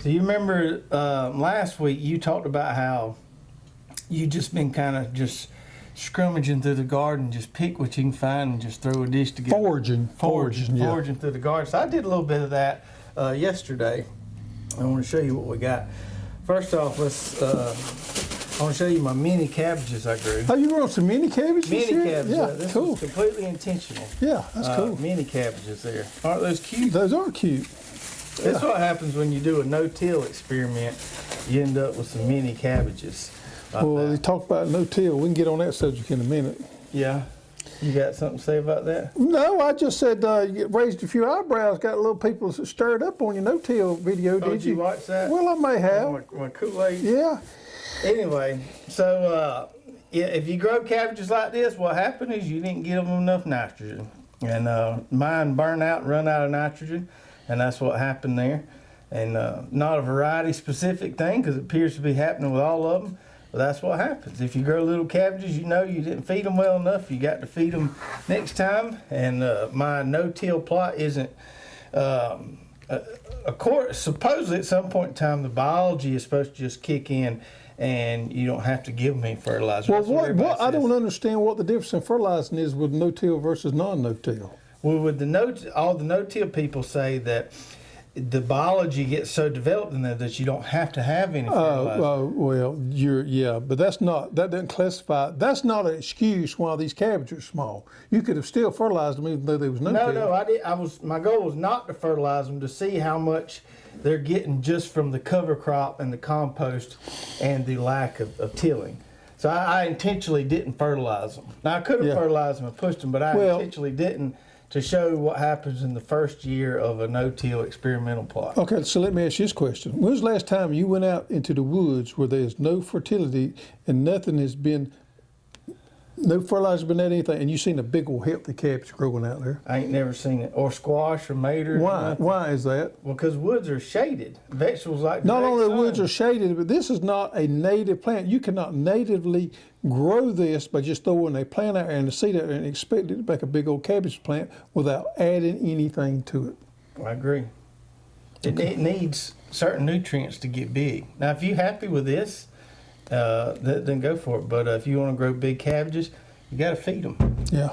So you remember last week you talked about how you just been kind of just scrummaging through the garden, just pick what you can find and just throw a dish together. Foraging Through the garden. So I did a little bit of that yesterday. I want to show you what we got. First off, I want to show you my mini cabbages I grew. Oh, you grew some mini cabbages? Mini cabbages. Yeah, this cool. was completely intentional. Yeah, that's cool. Mini cabbages there. Aren't those cute? Those are cute. That's what happens when you do a no-till experiment. You end up with some mini cabbages. Well, they talk about no-till. We can get on that subject in a minute. Yeah. You got something to say about that? No, I just said you raised a few eyebrows, got a little people stirred up on your no-till video, did you? Did you watch that? Well, I may have. My Kool-Aid? Yeah. Anyway, so yeah, if you grow cabbages like this, what happened is you didn't give them enough nitrogen. And mine burned out and run out of nitrogen, and that's what happened there. And not a variety-specific thing, because it appears to be happening with all of them. But that's what happens. If you grow little cabbages, you know you didn't feed them well enough. You got to feed them next time. And my no-till plot isn't, supposedly at some point in time, the biology is supposed to just kick in and you don't have to give them any fertilizer. Well, what I don't understand what the difference in fertilizing is with no-till versus non-no-till. Well, with all the no-till people say that the biology gets so developed in there that you don't have to have any fertilizer. Well, but that doesn't classify. That's not an excuse why these cabbages are small. You could have still fertilized them even though there was no-till. No, I did. My goal was not to fertilize them, to see how much they're getting just from the cover crop and the compost and the lack of tilling. So I intentionally didn't fertilize them. Now I could have fertilized them and pushed them, but I intentionally didn't, to show what happens in the first year of a no-till experimental plot. Okay, so let me ask you this question. When was the last time you went out into the woods where there's no fertility and nothing has been, no fertilizer been at anything, and you seen a big old healthy cabbage growing out there? I ain't never seen it. Or squash or mater. Why? Why is that? Well, because woods are shaded. Vegetables like not only the sun. woods are shaded, but this is not a native plant. You cannot natively grow this by just throwing a plant out there and a seed out there and expect it to make a big old cabbage plant without adding anything to it. I agree. It needs certain nutrients to get big. Now, if you're happy with this, then go for it. But if you want to grow big cabbages, you got to feed them. Yeah.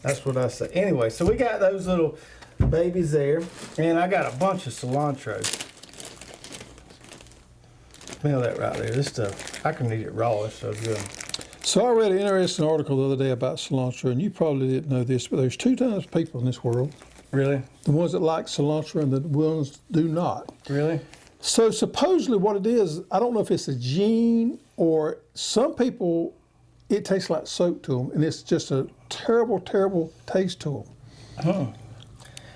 That's what I say. Anyway, so we got those little babies there, and I got a bunch of cilantro. Smell that right there. This stuff, I can eat it raw. It's so good. So I read an interesting article the other day about cilantro, and you probably didn't know this, but there's two types of people in this world. Really? The ones that like cilantro and the ones that do not. Really? So supposedly what it is, I don't know if it's a gene or some people, it tastes like soap to them, and it's just a terrible, terrible taste to them.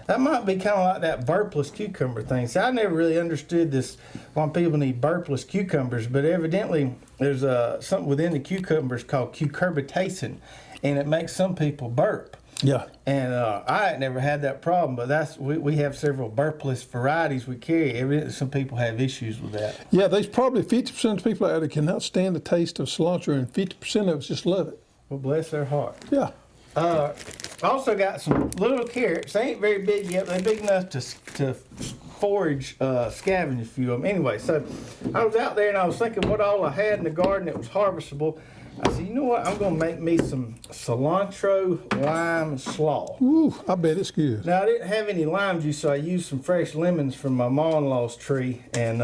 That might be kind of like that burpless cucumber thing. See, I never really understood this, why people need burpless cucumbers, but evidently there's something within the cucumbers called cucurbitacin, and it makes some people burp. Yeah. And I had never had that problem, but we have several burpless varieties we carry. Evidently some people have issues with that. Yeah, there's probably 50% of people out there that cannot stand the taste of cilantro, and 50% of us just love it. Well, bless their heart. Yeah. I also got some little carrots. They ain't very big yet, but they're big enough to forage, scavenge a few of them. Anyway, so I was out there and I was thinking what all I had in the garden that was harvestable. I said, you know what, I'm going to make me some cilantro, lime, and slaw. Ooh, I bet it's good. Now, I didn't have any lime juice, so I used some fresh lemons from my mom-in-law's tree, and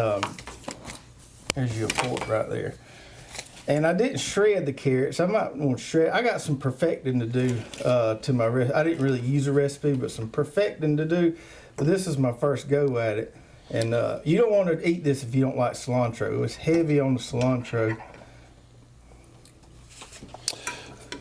there's your fork right there. And I didn't shred the carrots. I might want to shred. I got some perfecting to do to my recipe. I didn't really use a recipe, but some perfecting to do. But this is my first go at it. And you don't want to eat this if you don't like cilantro. It's heavy on the cilantro.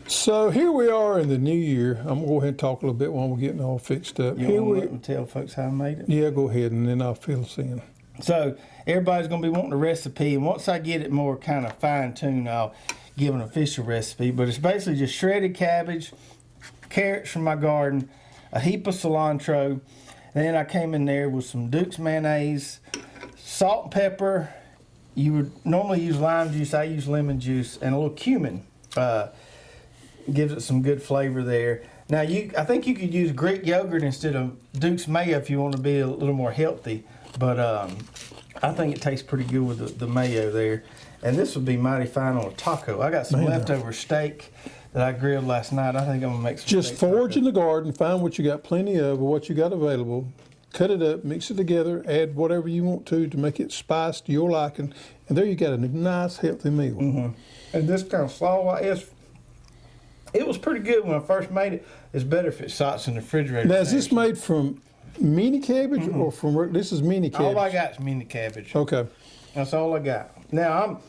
So here we are in the new year. I'm going to go ahead and talk a little bit while we're getting all fixed up. You want to let me tell folks how I made it? Yeah, go ahead, and then I'll fill us in. So everybody's going to be wanting a recipe, and once I get it more kind of fine-tuned, I'll give an official recipe. But it's basically just shredded cabbage, carrots from my garden, a heap of cilantro, and then I came in there with some Duke's mayonnaise, salt and pepper. You would normally use lime juice. I use lemon juice, and a little cumin. Gives it some good flavor there. Now, I think you could use Greek yogurt instead of Duke's mayo if you want to be a little more healthy. But I think it tastes pretty good with the mayo there. And this would be mighty fine on a taco. I got some leftover steak that I grilled last night. I think I'm gonna make some. Just forage in the garden, find what you got plenty of, or what you got available, cut it up, mix it together, add whatever you want to make it spiced to your liking, and there you got a nice, healthy meal. Mm-hmm. And this kind of slaw, it was pretty good when I first made it. It's better if it sits in the refrigerator. Now, is this made from mini cabbage or from, this is mini cabbage? All I got is mini cabbage. Okay. That's all I got. Now,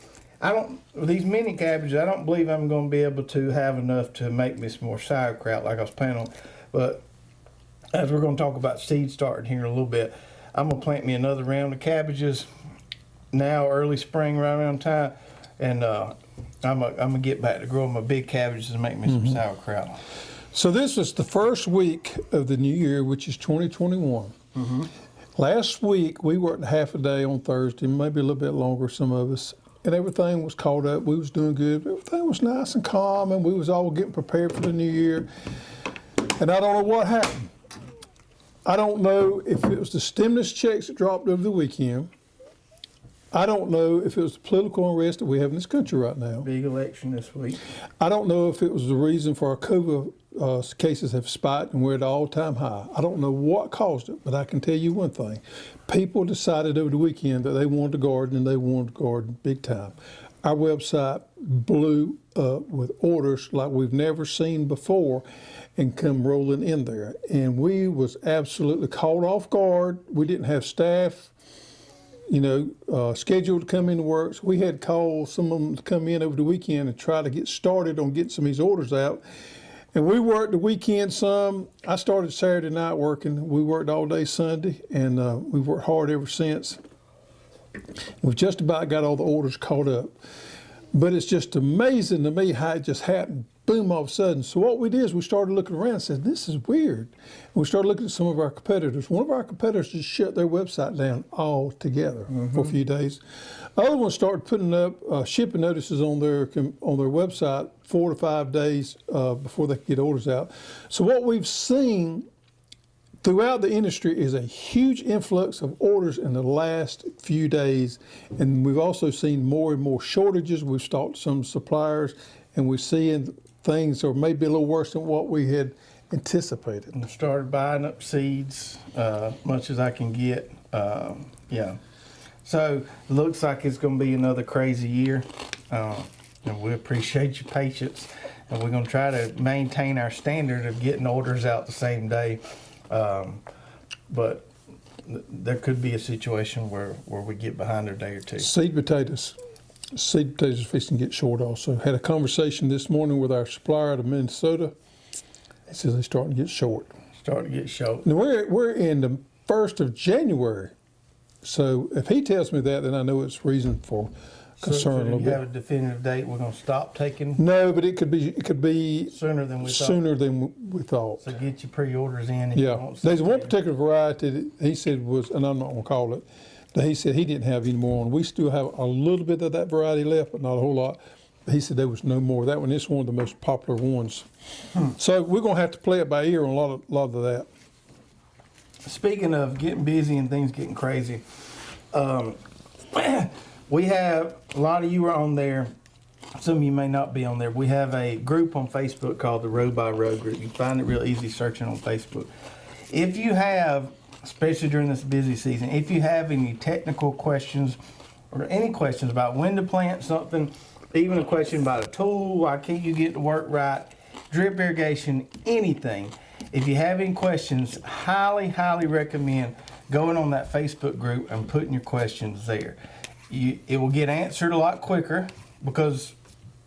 with these mini cabbages, I don't believe I'm going to be able to have enough to make me some more sauerkraut like I was planning on. But as we're going to talk about seed starting here in a little bit, I'm going to plant me another round of cabbages now, early spring, right around time. And I'm going to get back to growing my big cabbages and make me some sauerkraut. So this is the first week of the new year, which is 2021. Last week, we worked half a day on Thursday, maybe a little bit longer, some of us, and everything was caught up. We was doing good. Everything was nice and calm, and we was all getting prepared for the new year. And I don't know what happened. I don't know if it was the stimulus checks that dropped over the weekend. I don't know if it was the political unrest that we have in this country right now. Big election this week. I don't know if it was the reason for our COVID cases have spiked and we're at an all-time high. I don't know what caused it, but I can tell you one thing. People decided over the weekend that they wanted to garden, and they wanted to garden big time. Our website blew up with orders like we've never seen before and come rolling in there. And we was absolutely caught off guard. We didn't have staff, scheduled to come into work. So we had called some of them to come in over the weekend and try to get started on getting some of these orders out. And we worked the weekend some. I started Saturday night working. We worked all day Sunday, and we've worked hard ever since. We've just about got all the orders caught up. But it's just amazing to me how it just happened, boom, all of a sudden. So what we did is we started looking around and said, this is weird. And we started looking at some of our competitors. One of our competitors just shut their website down altogether for a few days. Other ones started putting up shipping notices on their website 4 to 5 days before they could get orders out. So what we've seen throughout the industry is a huge influx of orders in the last few days. And we've also seen more and more shortages. We've talked to some suppliers, and we're seeing things are maybe a little worse than what we had anticipated. And I started buying up seeds, much as I can get. So it looks like it's going to be another crazy year. And we appreciate your patience. And we're going to try to maintain our standard of getting orders out the same day. But there could be a situation where we get behind a day or two. Seed potatoes are fixing to get short also. Had a conversation this morning with our supplier out of Minnesota. He says they're starting to get short. Starting to get short. Now we're in the 1st of January. So if he tells me that, then I know it's reason for concern a little bit. Do you have a definitive date we're going to stop taking? No, but it could be sooner than we thought. So get your pre-orders in. There's one particular variety that he said was, and I'm not going to call it, that he said he didn't have any more on. We still have a little bit of that variety left, but not a whole lot. He said there was no more. That one is one of the most popular ones. So we're going to have to play it by ear on a lot of that. Speaking of getting busy and things getting crazy, we have, a lot of you are on there. Some of you may not be on there. We have a group on Facebook called the Row by Row group. You can find it real easy searching on Facebook. If you have, especially during this busy season, if you have any technical questions or any questions about when to plant something, even a question about a tool, why can't you get to work right, drip irrigation, anything. If you have any questions, highly recommend going on that Facebook group and putting your questions there. It will get answered a lot quicker because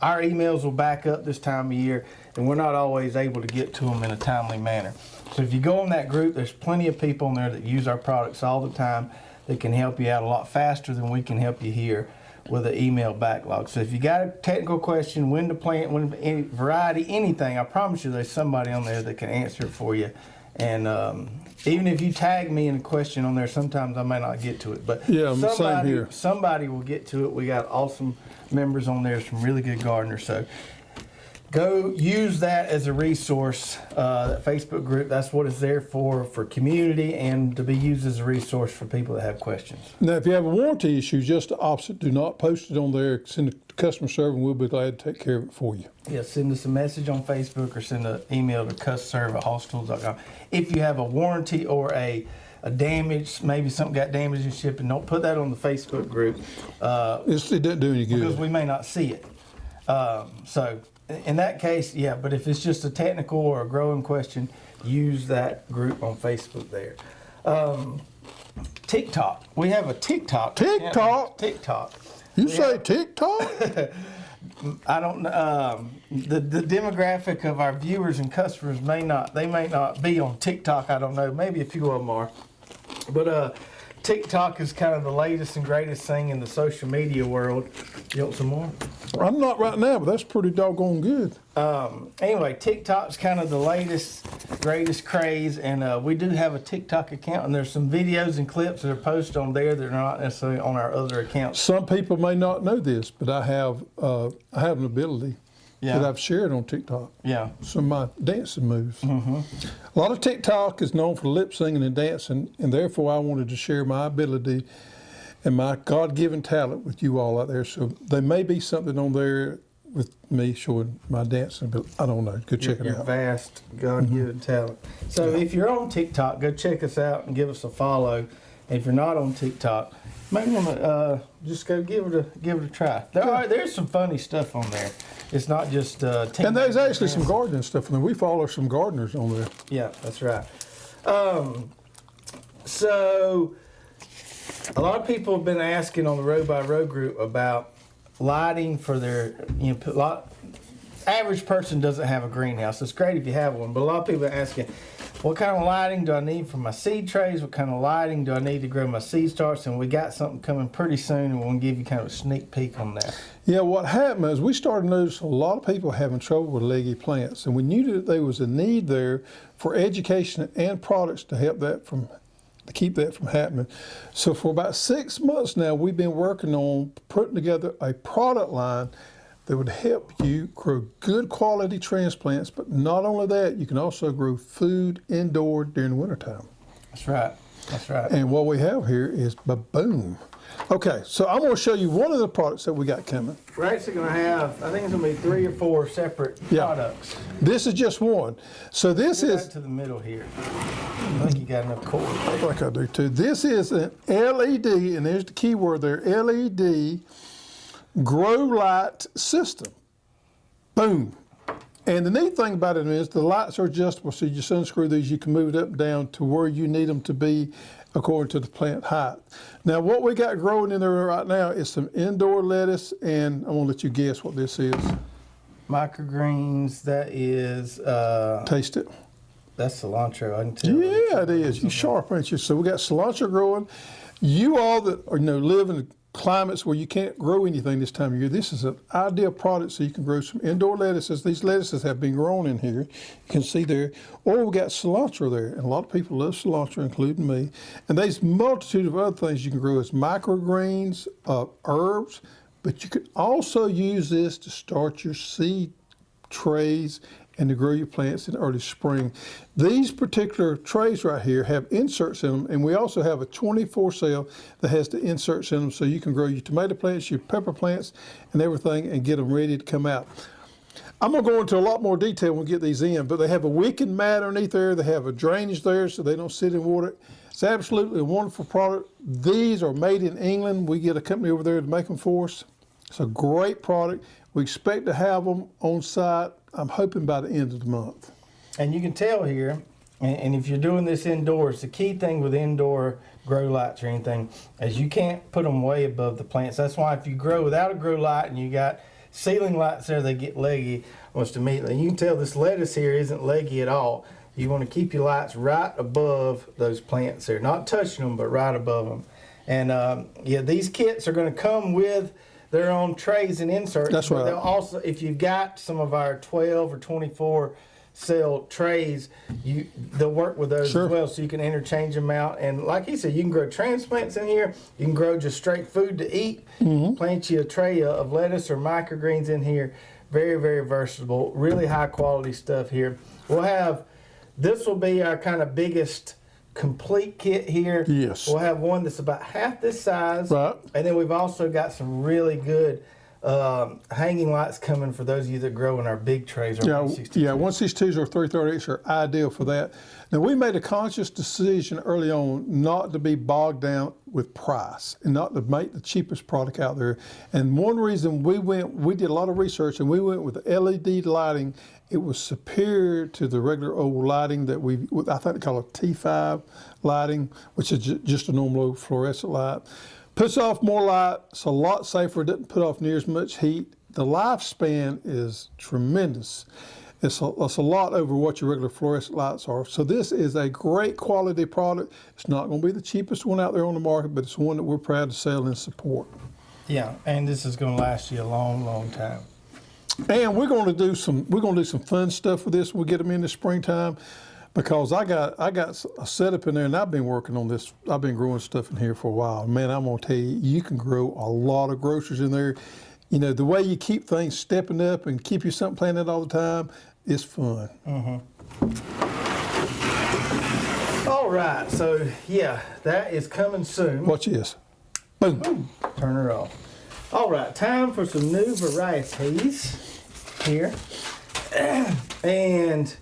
our emails will back up this time of year and we're not always able to get to them in a timely manner. So if you go on that group, there's plenty of people in there that use our products all the time that can help you out a lot faster than we can help you here with an email backlog. So if you got a technical question, when to plant, any variety, anything, I promise you there's somebody on there that can answer it for you. And even if you tag me in a question on there, sometimes I may not get to it. But yeah, same here. Somebody will get to it. We got awesome members on there, some really good gardeners. So go use that as a resource, that Facebook group. That's what it's there for community and to be used as a resource for people that have questions. Now, if you have a warranty issue, just the opposite. Do not post it on there. Send it to customer service, and we'll be glad to take care of it for you. Yeah, send us a message on Facebook or send an email to customerserve@hosstools.com. If you have a warranty or a damage, maybe something got damaged in shipping, don't put that on the Facebook group. It doesn't do any good. Because we may not see it. So in that case, yeah, but if it's just a technical or a growing question, use that group on Facebook there. TikTok. We have a TikTok. TikTok. You say TikTok? I don't know. The demographic of our viewers and customers may not be on TikTok. I don't know. Maybe a few of them are. But TikTok is kind of the latest and greatest thing in the social media world. You want some more? I'm not right now, but that's pretty doggone good. Anyway, TikTok's kind of the latest, greatest craze, and we do have a TikTok account, and there's some videos and clips that are posted on there that are not necessarily on our other accounts. Some people may not know this, but I have an ability that I've shared on TikTok. Yeah. Some of my dancing moves. Mm-hmm. A lot of TikTok is known for lip singing and dancing, and therefore I wanted to share my ability and my God-given talent with you all out there. So there may be something on there with me showing my dancing, but I don't know. Go check it Your out. vast God-given talent. So if you're on TikTok, go check us out and give us a follow. And if you're not on TikTok, maybe want to just go give it a try. There's some funny stuff on there. It's not just and there's actually some gardening stuff on there. We follow some gardeners on there. Yeah, that's right. So a lot of people have been asking on the Row by Row group about lighting for their, average person doesn't have a greenhouse. It's great if you have one, but a lot of people are asking, what kind of lighting do I need for my seed trays? What kind of lighting do I need to grow my seed starts? And we got something coming pretty soon, and we'll give you kind of a sneak peek on that. Yeah, what happened is we started noticing a lot of people having trouble with leggy plants, and we knew that there was a need there for education and products to help that to keep that from happening. So for about 6 months now, we've been working on putting together a product line that would help you grow good quality transplants, but not only that, you can also grow food indoor during the wintertime. That's right. That's right. And what we have here is ba-boom. Okay, so I'm going to show you one of the products that we got coming. We're actually going to have, I think it's going to be 3 or 4 separate products. This is just one. So this is to the middle here. I think you got enough cord. I think I do too. This is an LED, and there's the key word there, LED grow light system. Boom. And the neat thing about it is the lights are adjustable, so you just unscrew these, you can move it up and down to where you need them to be according to the plant height. Now what we got growing in there right now is some indoor lettuce, and I'm gonna let you guess what this is. Microgreens, that is... Taste it. That's cilantro, I can tell. Yeah, it is. You sharp, ain't you? So we got cilantro growing. You all that are, live in climates where you can't grow anything this time of year, this is an ideal product so you can grow some indoor lettuces. These lettuces have been grown in here. You can see there. Or we got cilantro there, and a lot of people love cilantro, including me. And there's a multitude of other things you can grow as microgreens, herbs, but you could also use this to start your seed trays and to grow your plants in early spring. These particular trays right here have inserts in them, and we also have a 24 cell that has the inserts in them, so you can grow your tomato plants, your pepper plants, and everything, and get them ready to come out. I'm gonna go into a lot more detail when we get these in, but they have a wicking mat underneath there, they have a drainage there so they don't sit in water. It's absolutely a wonderful product. These are made in England. We get a company over there to make them for us. It's a great product. We expect to have them on site, I'm hoping by the end of the month. And you can tell here, and if you're doing this indoors, the key thing with indoor grow lights or anything is you can't put them way above the plants. That's why if you grow without a grow light and you got ceiling lights there, they get leggy almost immediately. You can tell this lettuce here isn't leggy at all. You want to keep your lights right above those plants there, not touching them, but right above them. And yeah, these kits are going to come with their own trays and inserts. That's right. They'll also, if you've got some of our 12 or 24 cell trays, they'll work with those as well, so you can interchange them out. And like he said, you can grow transplants in here. You can grow just straight food to eat. Plant you a tray of lettuce or microgreens in here. Very, very versatile. Really high quality stuff here. This will be our kind of biggest complete kit here. Yes. We'll have one that's about half this size. Right. And then we've also got some really good hanging lights coming for those of you that grow in our big trays. Our 162s or 338s are ideal for that. Now, we made a conscious decision early on not to be bogged down with price and not to make the cheapest product out there. And one reason we did a lot of research and we went with LED lighting. It was superior to the regular old lighting that I think they call it T5 lighting, which is just a normal fluorescent light. Puts off more light, it's a lot safer, doesn't put off near as much heat. The lifespan is tremendous. It's a lot over what your regular fluorescent lights are. So this is a great quality product. It's not going to be the cheapest one out there on the market, but it's one that we're proud to sell and support. Yeah, and this is going to last you a long, long time. And we're going to do some fun stuff with this when we get them in the springtime. Because I got a setup in there, and I've been working on this. I've been growing stuff in here for a while. Man, I'm gonna tell you, you can grow a lot of groceries in there. You know, the way you keep things stepping up and keep you something planted all the time, it's fun. All right, so yeah, that is coming soon. Watch this. Boom. Turn her off. All right, time for some new varieties here. And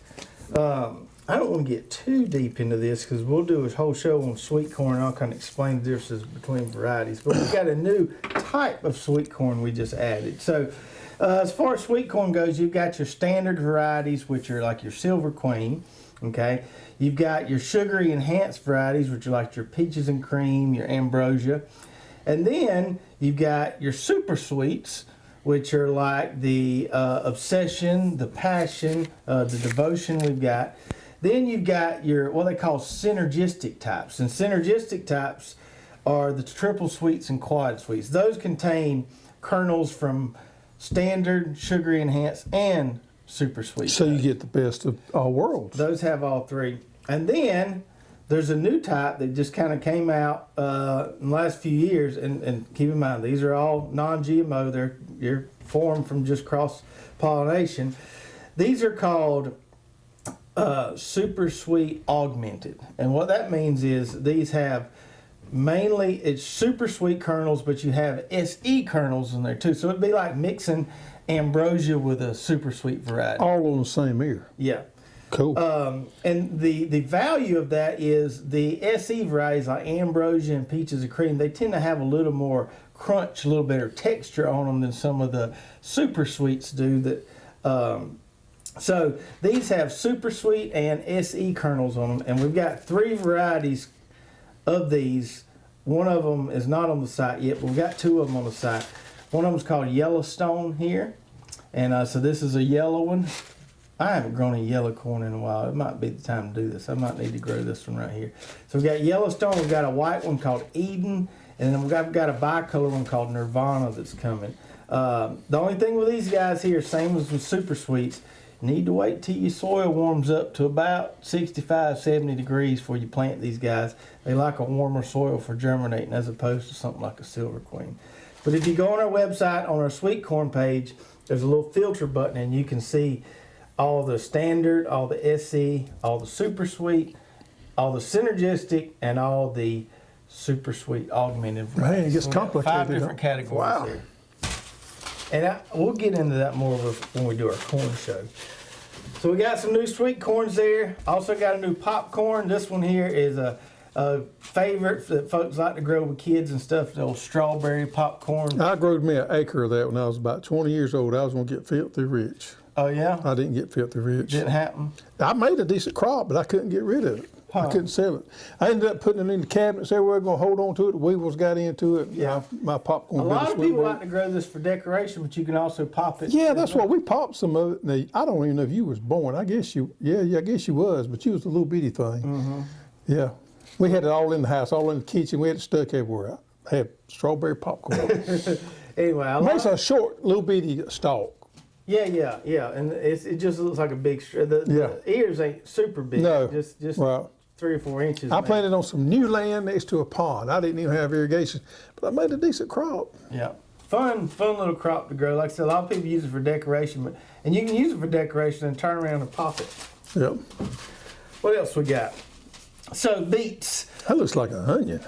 I don't want to get too deep into this because we'll do a whole show on sweet corn. I'll kind of explain the differences between varieties. But we've got a new type of sweet corn we just added. So as far as sweet corn goes, you've got your standard varieties, which are like your Silver Queen. Okay. You've got your sugary enhanced varieties, which are like your peaches and cream, your ambrosia. And then you've got your super sweets, which are like the obsession, the passion, the devotion we've got. Then you've got your, what they call synergistic types. And synergistic types are the triple sweets and quad sweets. Those contain kernels from standard, sugary enhanced, and super sweet. So you get the best of all worlds. Those have all three. And then there's a new type that just kind of came out in the last few years. And keep in mind, these are all non-GMO. They're formed from just cross-pollination. These are called super sweet augmented, and what that means is these have mainly it's super sweet kernels, but you have SE kernels in there too. So it'd be like mixing ambrosia with a super sweet variety. All on the same ear. Yeah. Cool. And the value of that is the SE varieties like ambrosia and peaches and cream. They tend to have a little more crunch, a little better texture on them than some of the super sweets do. So these have super sweet and SE kernels on them, and we've got 3 varieties of these. One of them is not on the site yet, but we've got 2 of them on the site. One of them is called Yellowstone here, and so this is a yellow one. I haven't grown a yellow corn in a while. It might be the time to do this. I might need to grow this one right here. So we've got Yellowstone, we've got a white one called Eden, and then we've got a bicolor one called Nirvana that's coming. The only thing with these guys here, same as with super sweets, need to wait till your soil warms up to about 65, 70 degrees before you plant these guys. They like a warmer soil for germinating as opposed to something like a Silver Queen. But if you go on our website, on our sweet corn page, there's a little filter button and you can see all the standard, all the SE, all the super sweet, all the synergistic, and all the super sweet augmented varieties. Man, it gets complicated. 5 different categories wow. here. And we'll get into that more when we do our corn show. So we got some new sweet corns there. Also got a new popcorn. This one here is a favorite that folks like to grow with kids and stuff, the old strawberry popcorn. I growed me an acre of that when I was about 20 years old. I was going to get filthy rich. Oh, yeah? I didn't get filthy rich. Didn't happen? I made a decent crop, but I couldn't get rid of it. I couldn't sell it. I ended up putting it in the cabinets everywhere, going to hold on to it. The weevils got into it. Yeah. My popcorn. A lot of people like to grow this for decoration, but you can also pop it. Yeah, that's why we popped some of it. Now, I don't even know if you was born. I guess you, I guess you was, but you was a little bitty thing. Mm-hmm. Yeah. We had it all in the house, all in the kitchen. We had it stuck everywhere. I had strawberry popcorn. Anyway, It makes a short, little bitty stalk. Yeah, and it just looks like a big. The ears ain't super big. No, just right. 3 or 4 inches. I planted on some new land next to a pond. I didn't even have irrigation, but I made a decent crop. Yeah. fun little crop to grow. Like I said, a lot of people use it for decoration, and you can use it for decoration and turn around and pop it. Yep. What else we got? So beets. That looks like an onion.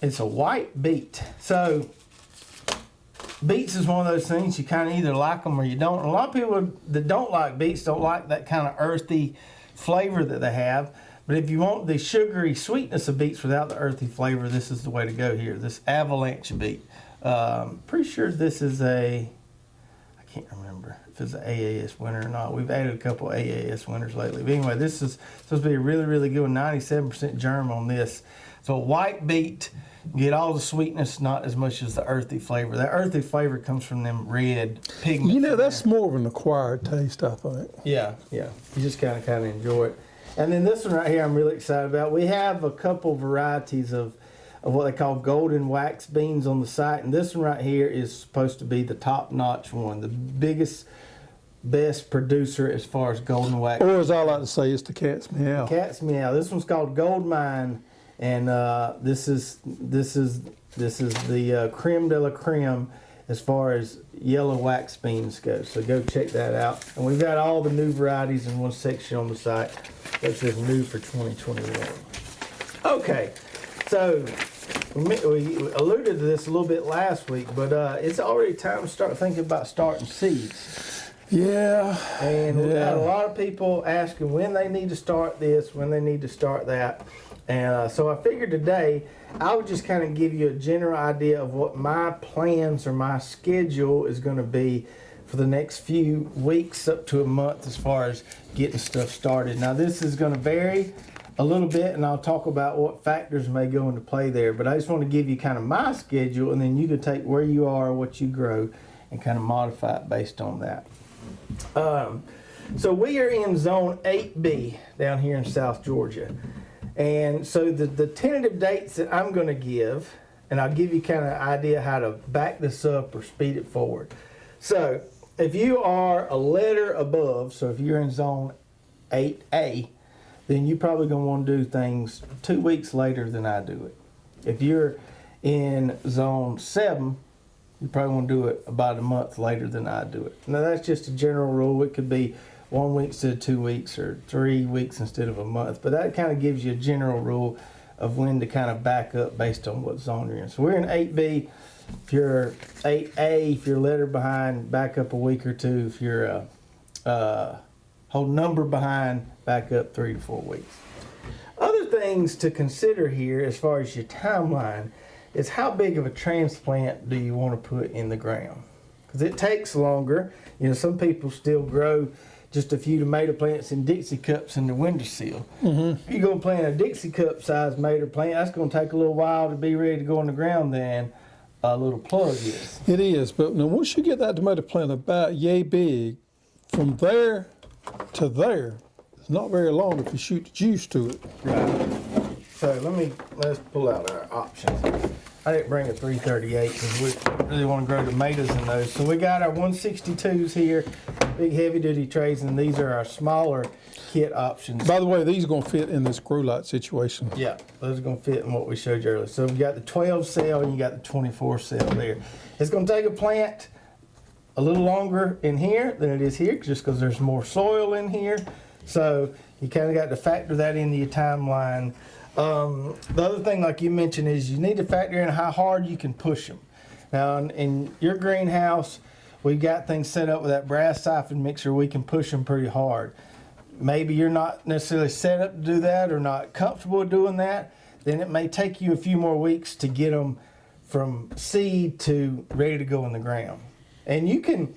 It's a white beet. So beets is one of those things you kind of either like them or you don't. And a lot of people that don't like beets don't like that kind of earthy flavor that they have. But if you want the sugary sweetness of beets without the earthy flavor, this is the way to go here. This avalanche beet. Pretty sure this is I can't remember if it's an AAS winner or not. We've added a couple AAS winners lately. But anyway, this is supposed to be a really, really good one. 97% germ on this. So white beet, you get all the sweetness, not as much as the earthy flavor. That earthy flavor comes from them red pigments. You know, that's more of an acquired taste, I think. Yeah. You just kind of enjoy it. And then this one right here I'm really excited about. We have a couple varieties of what they call golden wax beans on the site. And this one right here is supposed to be the top-notch one, the biggest, best producer as far as golden wax. Or as I like to say, it's the cat's meow. Cat's meow. This one's called Gold Mine, and this is the creme de la creme as far as yellow wax beans go. So go check that out. And we've got all the new varieties in one section on the site. That's just new for 2021. Okay, so we alluded to this a little bit last week, but it's already time to start thinking about starting seeds. Yeah. And we've got a lot of people asking when they need to start this, when they need to start that. And so I figured today I would just kind of give you a general idea of what my plans or my schedule is going to be for the next few weeks up to a month as far as getting stuff started. Now this is going to vary a little bit, and I'll talk about what factors may go into play there, but I just want to give you kind of my schedule, and then you can take where you are, what you grow, and kind of modify it based on that. So we are in zone 8B down here in South Georgia. And so the tentative dates that I'm going to give, and I'll give you kind of an idea how to back this up or speed it forward. So if you are a letter above, so if you're in zone 8A, then you're probably going to want to do things 2 weeks later than I do it. If you're in zone 7, you probably want to do it about a month later than I do it. Now that's just a general rule. It could be 1 week instead of 2 weeks, or 3 weeks instead of a month. But that kind of gives you a general rule of when to kind of back up based on what zone you're in. So we're in 8B. If you're 8A, if you're a letter behind, back up a week or two. If you're a whole number behind, back up 3 to 4 weeks. Other things to consider here as far as your timeline is how big of a transplant do you want to put in the ground? Because it takes longer. You know, some people still grow just a few tomato plants in Dixie cups in the windowsill. Mm-hmm. If you're going to plant a Dixie cup sized tomato plant, that's going to take a little while to be ready to go in the ground than a little plug is. It is, but now once you get that tomato plant about yay big, from there to there, it's not very long if you shoot the juice to it. Right. So let's pull out our options. I didn't bring a 338 because we really want to grow tomatoes in those. So we got our 162s here, big heavy duty trays, and these are our smaller kit options. By the way, these are going to fit in this grow light situation. Yeah, those are going to fit in what we showed you earlier. So we got the 12 cell and you got the 24 cell there. It's going to take a plant a little longer in here than it is here, just because there's more soil in here. So you kind of got to factor that into your timeline. The other thing, like you mentioned, is you need to factor in how hard you can push them. Now, in your greenhouse, we've got things set up with that brass siphon mixer. We can push them pretty hard. Maybe you're not necessarily set up to do that or not comfortable with doing that. Then it may take you a few more weeks to get them from seed to ready to go in the ground. And you can,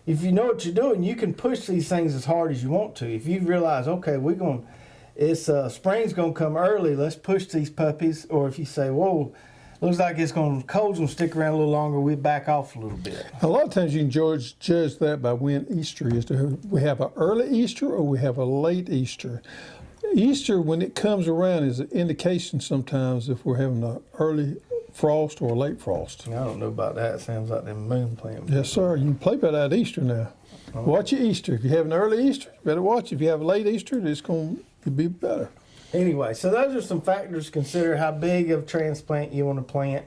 if you know what you're doing, you can push these things as hard as you want to. If you realize, okay, spring's gonna come early, let's push these puppies. Or if you say, whoa, looks like cold's gonna stick around a little longer, we back off a little bit. A lot of times you can judge that by when Easter is. We have an early Easter or we have a late Easter. Easter, when it comes around, is an indication sometimes if we're having an early frost or a late frost. I don't know about that. It sounds like them moon plants. Yes, sir. You can play by that Easter now. Oh. Watch your Easter. If you have an early Easter, you better watch. If you have a late Easter, it's going to be better. Anyway, so those are some factors to consider how big of transplant you want to plant.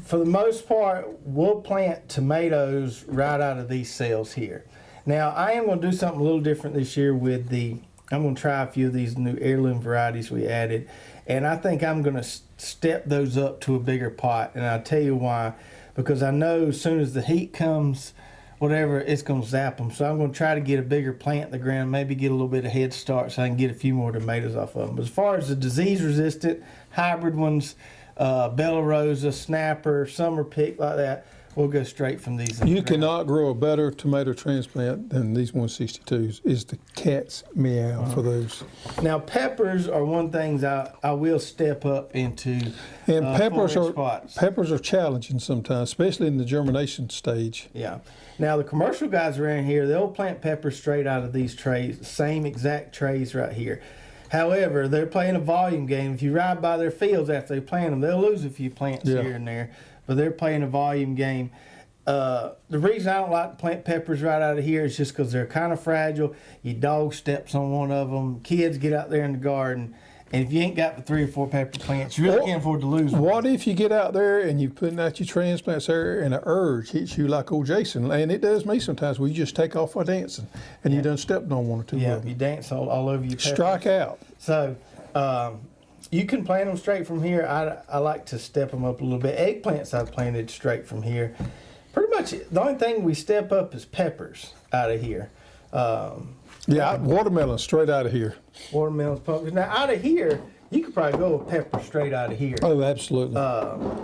for the most part, we'll plant tomatoes right out of these cells here. Now, I am going to do something a little different this year with I'm going to try a few of these new heirloom varieties we added, and I think I'm going to step those up to a bigger pot, and I'll tell you why. Because I know as soon as the heat comes, whatever, it's going to zap them. So I'm going to try to get a bigger plant in the ground, maybe get a little bit of head start so I can get a few more tomatoes off of them. But as far as the disease-resistant hybrid ones, Bella Rosa, Snapper, Summer Pick, like that, we'll go straight from these. You cannot grow a better tomato transplant than these 162s. Is the cat's meow for those. Now, peppers are one things I will step up into. And peppers 4-inch pots. peppers are challenging sometimes, especially in the germination stage. Yeah. Now, the commercial guys around here, they'll plant peppers straight out of these trays, same exact trays right here. However, they're playing a volume game. If you ride by their fields after they plant them, they'll lose a few plants here and there, but they're playing a volume game. The reason I don't like to plant peppers right out of here is just because they're kind of fragile. Your dog steps on one of them. Kids get out there in the garden. And if you ain't got the 3 or 4 pepper plants, you really can't afford to lose them. What if you get out there and you're putting out your transplants there and an urge hits you like old Jason? And it does me sometimes where you just take off while dancing and you done stepped on 1 or 2 of them. You dance all over your peppers. Strike out. So you can plant them straight from here. I like to step them up a little bit. Eggplants I've planted straight from here. Pretty much the only thing we step up is peppers out of here. Watermelon straight out of here. Watermelons, pumpkins. Now out of here, you could probably go with pepper straight out of here. Oh, absolutely.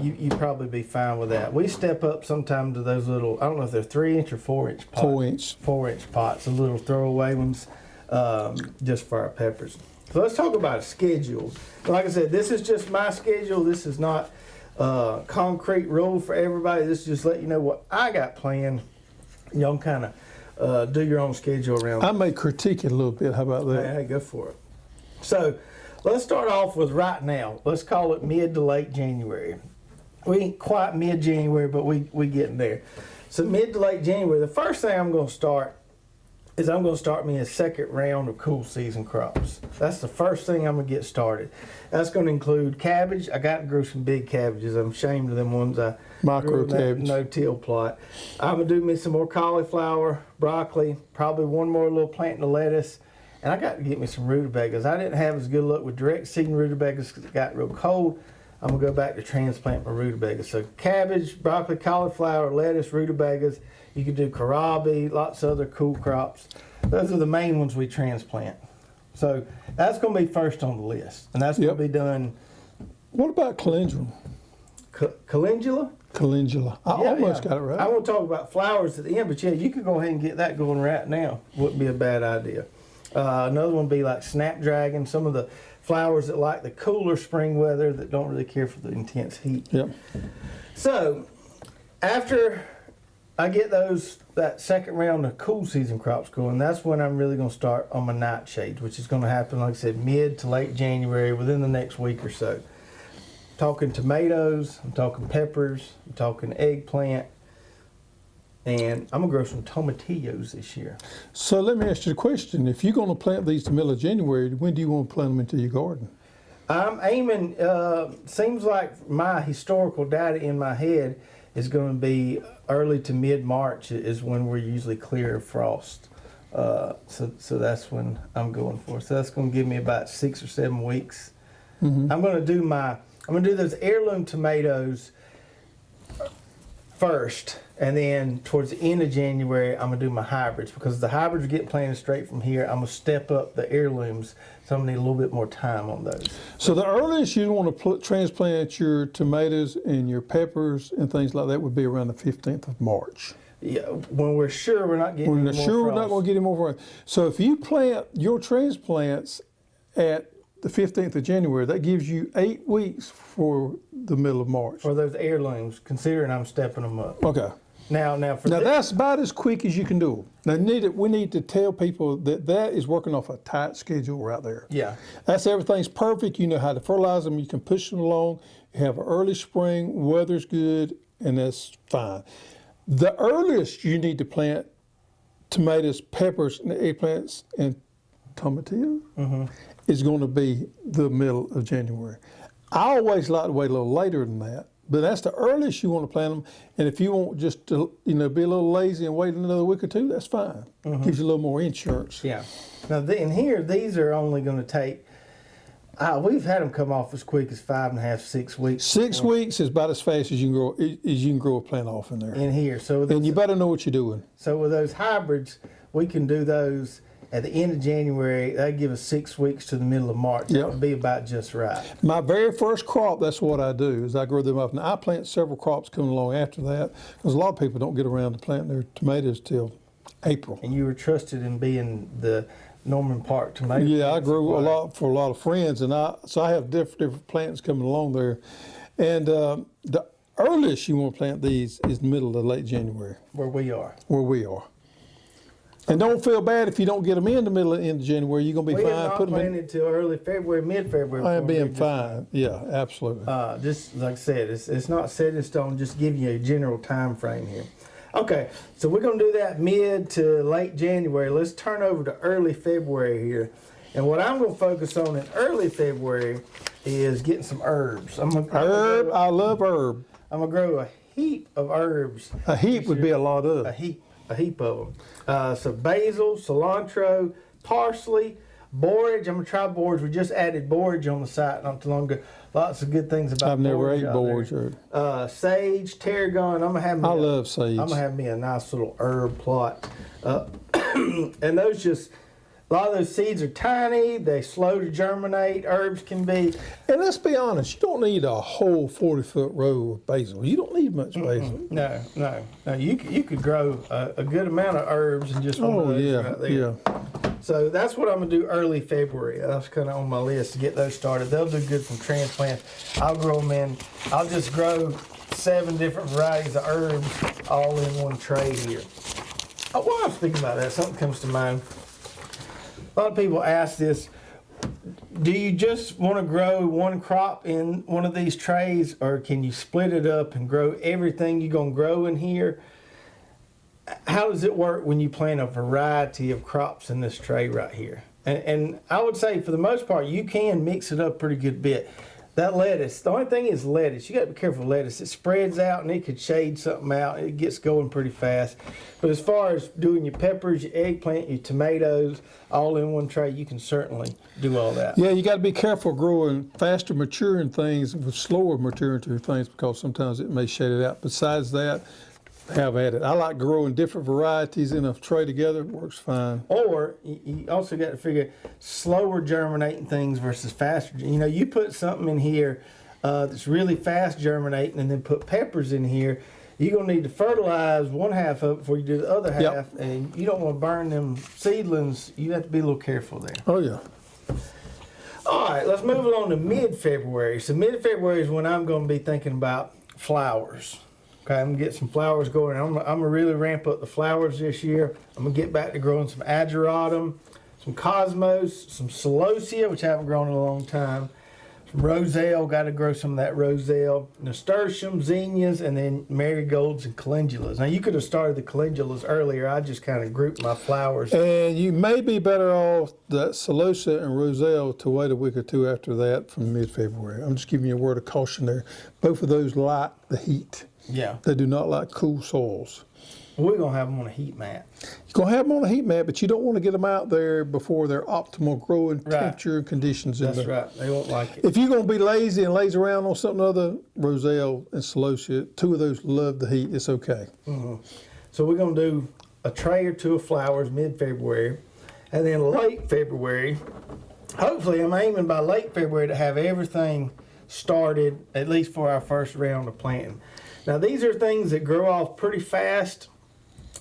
You'd probably be fine with that. We step up sometime to those little, I don't know if they're 3-inch or 4-inch pots. 4-inch. 4-inch pots, the little throwaway ones, just for our peppers. So let's talk about a schedule. Like I said, this is just my schedule. This is not concrete rule for everybody. This is just let you know what I got planned. Y'all kind of do your own schedule around. I may critique it a little bit. How about that? Hey, go for it. So let's start off with right now. Let's call it mid to late January. We ain't quite mid-January, but we getting there. So mid to late January, the first thing I'm going to start is I'm going to start me a second round of cool season crops. That's the first thing I'm going to get started. That's going to include cabbage. I got to grow some big cabbages. I'm ashamed of them ones I Micro grew in that cabbage. no-till plot. I'm going to do me some more cauliflower, broccoli, probably one more little plant of lettuce. And I got to get me some rutabagas. I didn't have as good luck with direct seeding rutabagas because it got real cold. I'm going to go back to transplant my rutabagas. So cabbage, broccoli, cauliflower, lettuce, rutabagas. You could do kohlrabi, lots of other cool crops. Those are the main ones we transplant. So that's going to be first on the list. And that's going to be done. What about calendula? Calendula? Calendula. I almost got it right. I want to talk about flowers at the end, but yeah, you could go ahead and get that going right now. Wouldn't be a bad idea. Another one would be like snapdragon, some of the flowers that like the cooler spring weather that don't really care for the intense heat. Yep. So after I get that second round of cool season crops going, that's when I'm really going to start on my nightshades, which is going to happen, like I said, mid to late January, within the next week or so. Talking tomatoes, I'm talking peppers, I'm talking eggplant, and I'm going to grow some tomatillos this year. So let me ask you a question. If you're going to plant these to middle of January, when do you want to plant them into your garden? I'm aiming, seems like my historical data in my head is going to be early to mid-March is when we're usually clear of frost. So that's when I'm going for. So that's going to give me about 6 or 7 weeks. Mm-hmm. I'm going to do those heirloom tomatoes first, and then towards the end of January, I'm going to do my hybrids, because the hybrids are getting planted straight from here. I'm going to step up the heirlooms, so I'm going to need a little bit more time on those. So the earliest you want to transplant your tomatoes and your peppers and things like that would be around the 15th of March. Yeah, when we're sure we're not getting When any we're more sure frost. we're not going to get any more frost. So if you plant your transplants at the 15th of January, that gives you 8 weeks for the middle of March. For those heirlooms, considering I'm stepping them up. Okay. Now that's about as quick as you can do it. Now we need to tell people that is working off a tight schedule right there. Yeah. That's everything's perfect. You know how to fertilize them. You can push them along. You have an early spring, weather's good, and that's fine. The earliest you need to plant tomatoes, peppers, and eggplants, and tomatillos is going to be the middle of January. I always like to wait a little later than that, But that's the earliest you want to plant them. And if you want just to, be a little lazy and wait another week or two, that's fine. Gives you a little more insurance. Yeah. Now, in here, these are only going to take, we've had them come off as quick as 5.5, 6 weeks. 6 weeks is about as fast as you can grow a plant off in there. In here. And you better know what you're doing. So with those hybrids, we can do those at the end of January. They give us 6 weeks to the middle of March. Yep. That would be about just right. My very first crop, that's what I do, is I grow them up. Now, I plant several crops coming along after that, because a lot of people don't get around to planting their tomatoes till April. And you were trusted in being the Norman Park tomato. Yeah, I grow a lot for a lot of friends, and so I have different plants coming along there. And the earliest you want to plant these is middle to late January. Where we are. Where we are. And don't feel bad if you don't get them in the middle of end of January. You're going to be We fine. have not planted till early February, mid-February. I am being fine. Yeah, absolutely. Just like I said, it's not set in stone, just giving you a general time frame here. Okay, so we're going to do that mid to late January. Let's turn over to early February here. And what I'm going to focus on in early February is getting some herbs. I love herb. I'm going to grow a heap of herbs. A heap would be a lot of. A heap of them. So basil, cilantro, parsley, borage. I'm going to try borage. We just added borage on the site not too long ago. Lots of good things about I've never ate borage. Sage, tarragon. I love sage. I'm going to have me a nice little herb plot. And those just, a lot of those seeds are tiny. They slow to germinate. Herbs can be. And let's be honest, you don't need a whole 40-foot row of basil. You don't need much basil. No. You could grow a good amount of herbs in just one of those right there. Yeah. So that's what I'm going to do early February. That's kind of on my list to get those started. They'll do good from transplants. I'll grow them in. I'll just grow 7 different varieties of herbs all in one tray here. Oh, while I'm speaking about that, something comes to mind. A lot of people ask this, do you just want to grow one crop in one of these trays, or can you split it up and grow everything you're going to grow in here? How does it work when you plant a variety of crops in this tray right here? And I would say for the most part, you can mix it up pretty good bit. That lettuce, the only thing is lettuce. You got to be careful with lettuce. It spreads out and it could shade something out. It gets going pretty fast. But as far as doing your peppers, your eggplant, your tomatoes, all in one tray, you can certainly do all that. Yeah, you got to be careful growing faster maturing things with slower maturing things, because sometimes it may shade it out. Besides that, have at it. I like growing different varieties in a tray together. It works fine. Or you also got to figure slower germinating things versus faster. You put something in here that's really fast germinating, and then put peppers in here. You're going to need to fertilize one half of it before you do the other half. Yep. And you don't want to burn them seedlings. You have to be a little careful there. Oh, yeah. All right, let's move along to mid-February. So mid-February is when I'm going to be thinking about flowers. Okay, I'm going to get some flowers going. I'm going to really ramp up the flowers this year. I'm going to get back to growing some ageratum, some cosmos, some celosia, which I haven't grown in a long time, some roselle, got to grow some of that roselle, nasturtium, zinnias, and then marigolds and calendulas. Now, you could have started the calendulas earlier. I just kind of grouped my flowers. And you may be better off that celosia and roselle to wait a week or two after that from mid-February. I'm just giving you a word of caution there. Both of those like the heat. Yeah. They do not like cool soils. We're going to have them on a heat mat. You're going to have them on a heat mat, but you don't want to get them out there before their optimal growing temperature and conditions. That's right. They won't like it. If you're going to be lazy and laze around on something other, roselle and celosia, 2 of those love the heat. It's okay. Mm-hmm. So we're going to do a tray or 2 of flowers mid-February, and then late February. Hopefully, I'm aiming by late February to have everything started, at least for our first round of planting. Now, these are things that grow off pretty fast.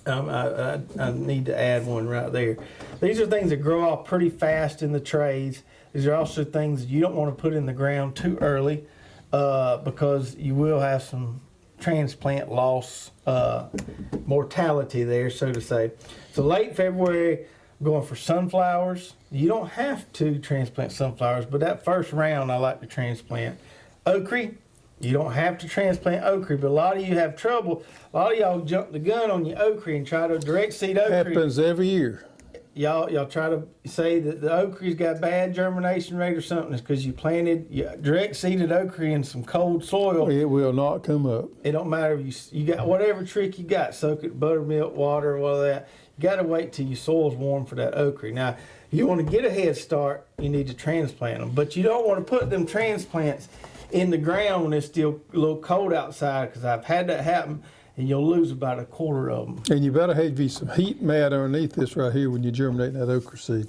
I need to add one right there. These are things that grow off pretty fast in the trays. These are also things you don't want to put in the ground too early because you will have some transplant loss, mortality there, so to say. So late February, I'm going for sunflowers. You don't have to transplant sunflowers, but that first round I like to transplant. Okra. You don't have to transplant okra, but a lot of you have trouble. A lot of y'all jump the gun on your okra and try to direct seed okra. Happens every year. y'all try to say that the okra's got bad germination rate or something, it's because you planted direct seeded okra in some cold soil. It will not come up. It don't matter if you got whatever trick you got, soak it buttermilk, water, all that. You got to wait till your soil's warm for that okra. Now, if you want to get a head start, you need to transplant them, but you don't want to put them transplants in the ground when it's still a little cold outside, because I've had that happen, and you'll lose about a quarter of them. And you better have you some heat mat underneath this right here when you germinate that okra seed.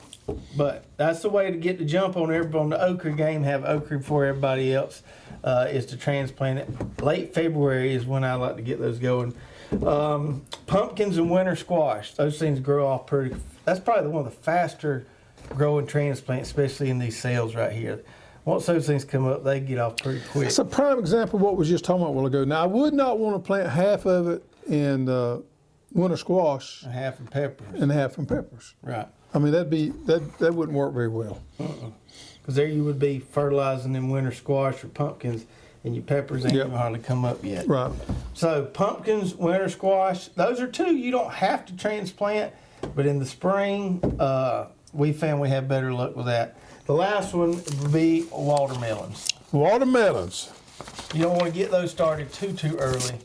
But that's the way to get the jump on everybody on the okra game, have okra before everybody else, is to transplant it. Late February is when I like to get those going. Pumpkins and winter squash, those things grow off pretty. That's probably one of the faster growing transplants, especially in these cells right here. Once those things come up, they get off pretty quick. It's a prime example of what we was just talking about a while ago. Now, I would not want to plant half of it in winter squash And half in peppers. and half in peppers. Right. I mean, that wouldn't work very well. Because there you would be fertilizing them winter squash or pumpkins, and your peppers ain't even hardly come up yet. Right. So pumpkins, winter squash, those are two you don't have to transplant, but in the spring, we found we have better luck with that. The last one would be watermelons. Watermelons. You don't want to get those started too early.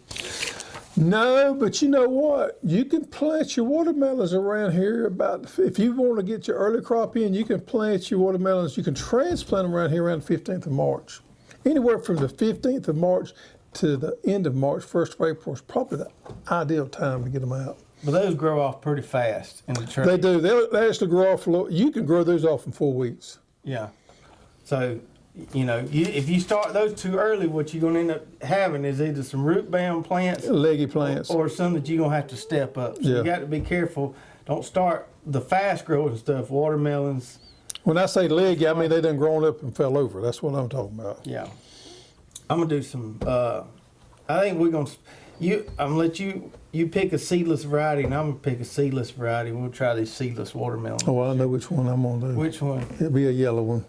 No, but you know what? You can plant your watermelons around here if you want to get your early crop in, you can plant your watermelons. You can transplant them around here around the 15th of March. Anywhere from the 15th of March to the end of March, 1st of April is probably the ideal time to get them out. But those grow off pretty fast in the tree. They do. They actually grow off a little. You can grow those off in 4 weeks. Yeah. So, if you start those too early, what you're going to end up having is either some root-bound plants, Leggy plants. or some that you're going to have to step up. So you got to be careful. Don't start the fast-growing stuff, watermelons. When I say leggy, I mean they done grown up and fell over. That's what I'm talking about. Yeah. I'm going to do some, I think we're going to, I'm going to let you pick a seedless variety, and I'm going to pick a seedless variety. We'll try these seedless watermelons. Oh, I know which one I'm going to do. Which one? It'll be a yellow one.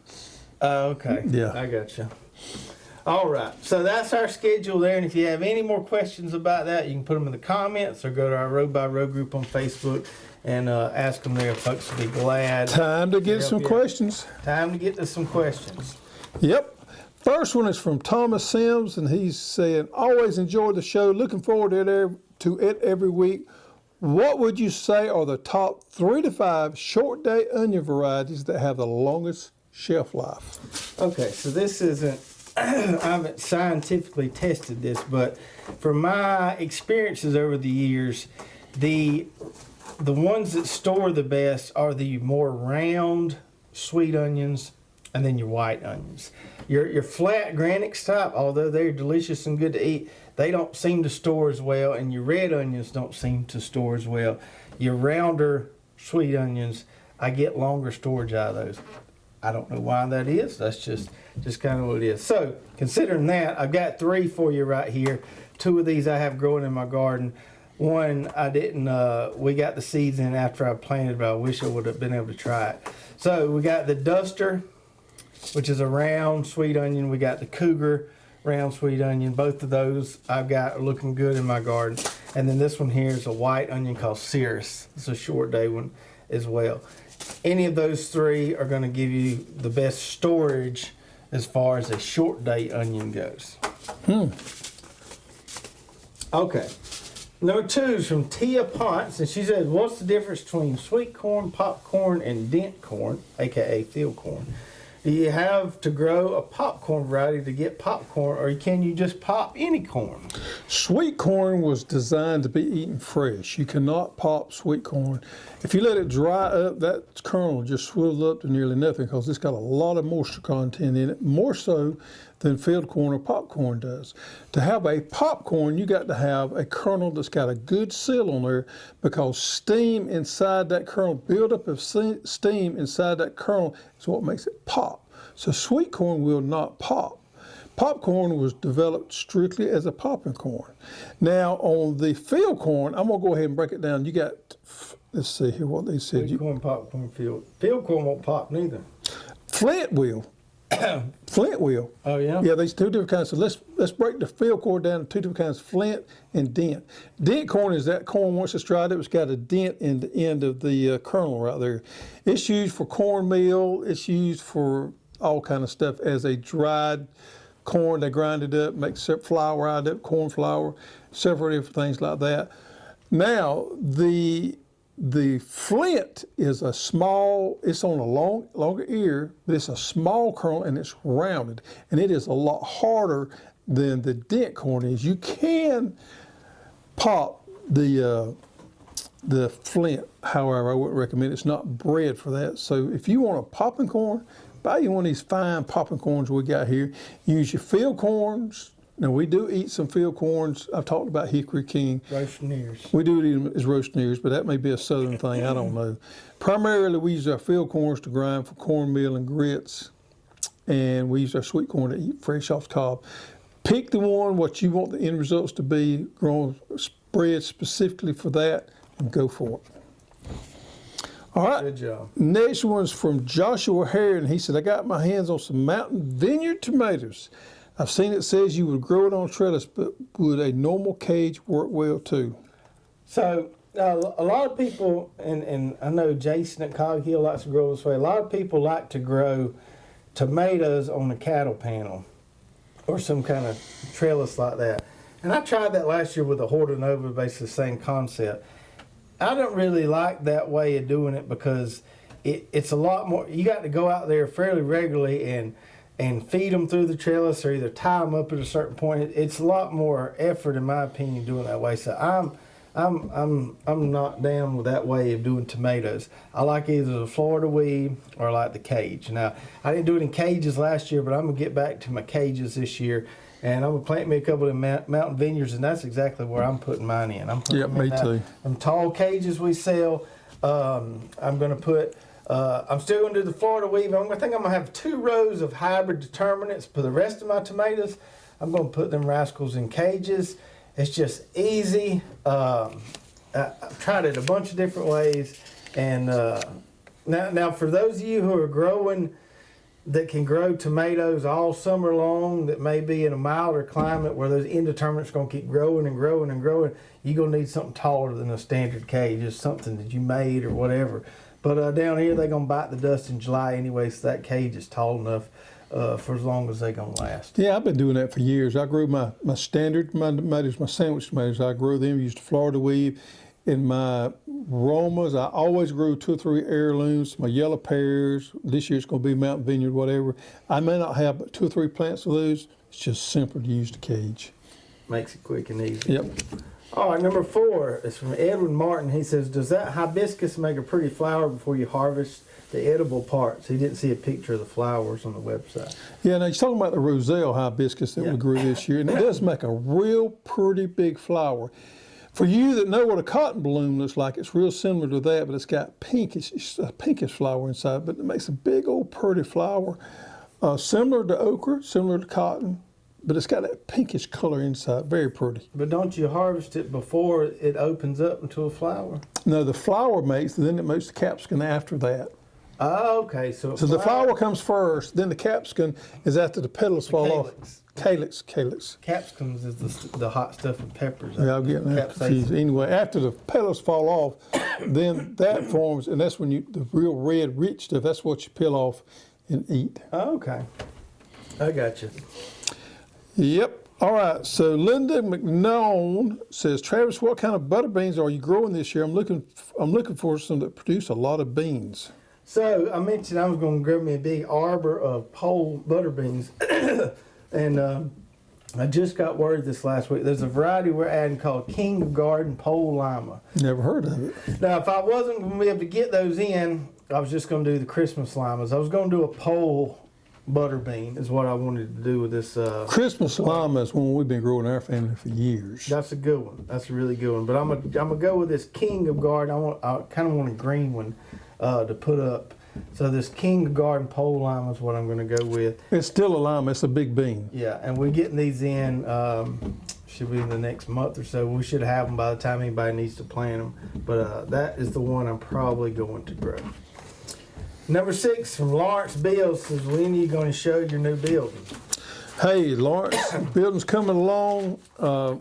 Oh, okay. Yeah. I got you. All right. So that's our schedule there. And if you have any more questions about that, you can put them in the comments or go to our Row by Row group on Facebook and ask them there. Folks will be glad. Time to get some questions. Time to get to some questions. Yep. First one is from Thomas Sims, and he's saying, always enjoy the show. Looking forward to it every week. What would you say are the top 3 to 5 short day onion varieties that have the longest shelf life? Okay, so this isn't, I haven't scientifically tested this, but from my experiences over the years, the ones that store the best are the more round sweet onions and then your white onions. Your flat granite type, although they're delicious and good to eat, they don't seem to store as well, and your red onions don't seem to store as well. Your rounder sweet onions, I get longer storage out of those. I don't know why that is. That's just kind of what it is. So, considering that, I've got 3 for you right here. 2 of these I have growing in my garden. One I didn't, we got the seeds in after I planted, but I wish I would have been able to try it. So, we got the Duster, which is a round sweet onion. We got the Cougar, round sweet onion. Both of those I've got looking good in my garden. And then this one here is a white onion called Cirrus. It's a short day one as well. Any of those 3 are going to give you the best storage as far as a short day onion goes. Okay. Number 2 is from Tia Ponce, and she says, what's the difference between sweet corn, popcorn, and dent corn, aka field corn? Do you have to grow a popcorn variety to get popcorn, or can you just pop any corn? Sweet corn was designed to be eaten fresh. You cannot pop sweet corn. If you let it dry up, that kernel will just swivel up to nearly nothing because it's got a lot of moisture content in it, more so than field corn or popcorn does. To have a popcorn, you got to have a kernel that's got a good seal on there, because steam inside that kernel, buildup of steam inside that kernel is what makes it pop. So sweet corn will not pop. Popcorn was developed strictly as a popping corn. Now on the field corn, I'm gonna go ahead and break it down. You got, let's see here what they said. Sweet corn, popcorn, field corn won't pop neither. Flint will. Flint will. Oh yeah. Yeah, there's two different kinds. So let's break the field corn down to two different kinds: flint and dent. Dent corn is that corn once it's dried up, it's got a dent in the end of the kernel right there. It's used for cornmeal. It's used for all kind of stuff as a dried corn. They grind it up, make flour out of it, corn flour, several different things like that. Now the flint is a small, it's on a longer ear, but it's a small kernel and it's rounded. And it is a lot harder than the dent corn is. You can pop the flint, however, I wouldn't recommend it. It's not bred for that. So if you want a popping corn, buy you one of these fine popping corns we got here. Use your field corns. Now, we do eat some field corns. I've talked about Hickory King. Roasting ears. We do eat them as roasting ears, but that may be a southern thing. I don't know. Primarily, we use our field corns to grind for cornmeal and grits, and we use our sweet corn to eat fresh off the cob. Pick the one, what you want the end results to be, grown, bred specifically for that, and go for it. All right. Good job. Next one's from Joshua Harron. He said, I got my hands on some mountain vineyard tomatoes. I've seen it says you would grow it on trellis, but would a normal cage work well too? So a lot of people, and I know Jason at Cog Hill likes to grow this way. A lot of people like to grow tomatoes on a cattle panel or some kind of trellis like that. And I tried that last year with a Hortonova, basically the same concept. I don't really like that way of doing it because it's a lot more. You got to go out there fairly regularly and feed them through the trellis or either tie them up at a certain point. It's a lot more effort, in my opinion, doing it that way. So I'm not down with that way of doing tomatoes. I like either the Florida weed or I like the cage. Now, I didn't do it in cages last year, but I'm going to get back to my cages this year. And I'm going to plant me a couple of mountain vineyards, and that's exactly where I'm putting mine in. I'm putting Yeah, me too. Them tall cages we sell. I'm going to put... I'm still going to do the Florida weave. I think I'm going to have 2 rows of hybrid determinants for the rest of my tomatoes. I'm going to put them rascals in cages. It's just easy. I've tried it a bunch of different ways. And now for those of you who are growing, that can grow tomatoes all summer long, that may be in a milder climate where those indeterminates are going to keep growing and growing and growing, you're going to need something taller than a standard cage, just something that you made or whatever. But down here, they're going to bite the dust in July anyway, so that cage is tall enough for as long as they're going to last. Yeah, I've been doing that for years. I grew my standard tomatoes, my sandwich tomatoes. I grew them, used Florida weave. In my Romas, I always grew 2 or 3 heirlooms, my yellow pears. This year it's going to be mountain vineyard, whatever. I may not have but 2 or 3 plants of those. It's just simpler to use the cage. Makes it quick and easy. Yep. All right, number 4 is from Edwin Martin. He says, does that hibiscus make a pretty flower before you harvest the edible parts? He didn't see a picture of the flowers on the website. Yeah, now he's talking about the Roselle hibiscus that we grew this year, and it does make a real pretty big flower. For you that know what a cotton bloom looks like, it's real similar to that, but it's got pinkish flower inside, but it makes a big old pretty flower. Similar to okra, similar to cotton, but it's got that pinkish color inside, very pretty. But don't you harvest it before it opens up into a flower? No, the flower makes, then it makes the capsicum after that. Oh, okay. So the flower comes first, then the capsicum is after the petals fall off. Calyx. Capsicums is the hot stuff and peppers. Yeah, I'm getting that confused. Anyway, after the petals fall off, then that forms, and that's when the real red, rich stuff, that's what you peel off and eat. Oh, okay. I got you. Yep. All right. So Linda McNone says, Travis, what kind of butter beans are you growing this year? I'm looking for some that produce a lot of beans. So I mentioned I was going to grow me a big arbor of pole butter beans. And I just got word this last week. There's a variety we're adding called King of Garden Pole Lima. Never heard of it. Now, if I wasn't going to be able to get those in, I was just going to do the Christmas limas. I was going to do a pole butter bean is what I wanted to do with this. Christmas lima is one we've been growing in our family for years. That's a good one. That's a really good one. But I'm gonna go with this King of Garden. I kind of want a green one to put up. So this King of Garden pole lima is what I'm going to go with. It's still a lima. It's a big bean. Yeah, and we're getting these in, should be in the next month or so. We should have them by the time anybody needs to plant them. But that is the one I'm probably going to grow. Number 6 from Lawrence Bill says, when are you going to show your new building? Hey, Lawrence, building's coming along.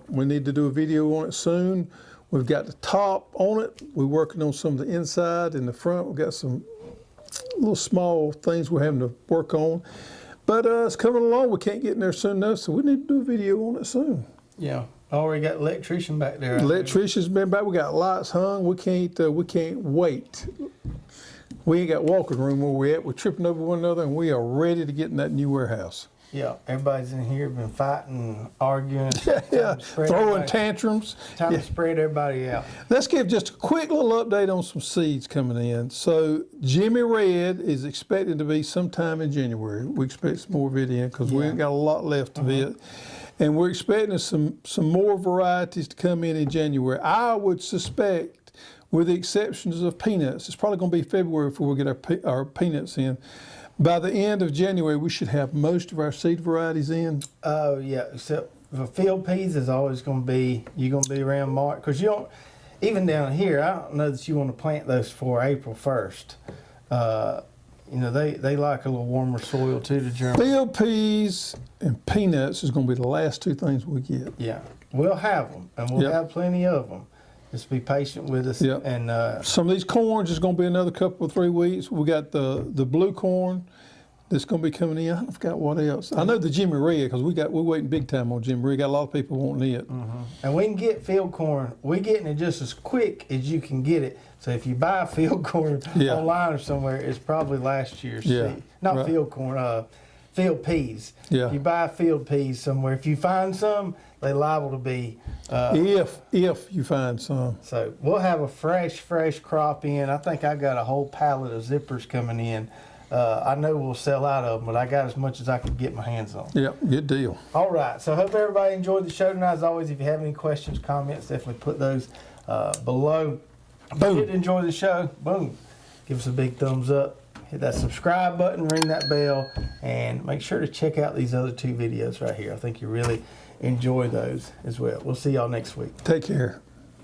We need to do a video on it soon. We've got the top on it. We're working on some of the inside and the front. We've got some little small things we're having to work on. But it's coming along. We can't get in there soon enough, so we need to do a video on it soon. Yeah. Already got electrician back there. Electrician's been back. We got lights hung. We can't wait. We ain't got walking room where we're at. We're tripping over one another, and we are ready to get in that new warehouse. Yeah, everybody's in here been fighting, arguing, Yeah, throwing tantrums. Time to spread everybody out. Let's give just a quick little update on some seeds coming in. So Jimmy Red is expected to be sometime in January. We expect some more of it in because we ain't got a lot left of it. And we're expecting some more varieties to come in January. I would suspect, with the exceptions of peanuts, it's probably going to be February before we get our peanuts in. By the end of January, we should have most of our seed varieties in. Oh, yeah, except for field peas is always going to be, you're going to be around March. Because you don't, even down here, I don't know that you want to plant those for April 1st. You know, they like a little warmer soil too to germinate. Field peas and peanuts is going to be the last two things we get. Yeah, we'll have them, and we'll have plenty of them. Just be patient with us. Yep. And some of these corns is going to be another couple of 3 weeks. We got the blue corn that's going to be coming in. I forgot what else. I know the Jimmy Red because we're waiting big time on Jimmy Red. Got a lot of people wanting it. And we can get field corn. We're getting it just as quick as you can get it. So if you buy field corn online or somewhere, it's probably last year's seed. Not field corn, field peas. Yeah. If you buy field peas somewhere, if you find some, they're liable to be. If you find some. So we'll have a fresh crop in. I think I got a whole pallet of zippers coming in. I know we'll sell out of them, but I got as much as I could get my hands on. Yeah, good deal. All right. So I hope everybody enjoyed the show tonight. As always, if you have any questions, comments, definitely put those below. If you did enjoy the show, boom, give us a big thumbs up. Hit that subscribe button, ring that bell, and make sure to check out these other 2 videos right here. I think you really enjoy those as well. We'll see y'all next week. Take care.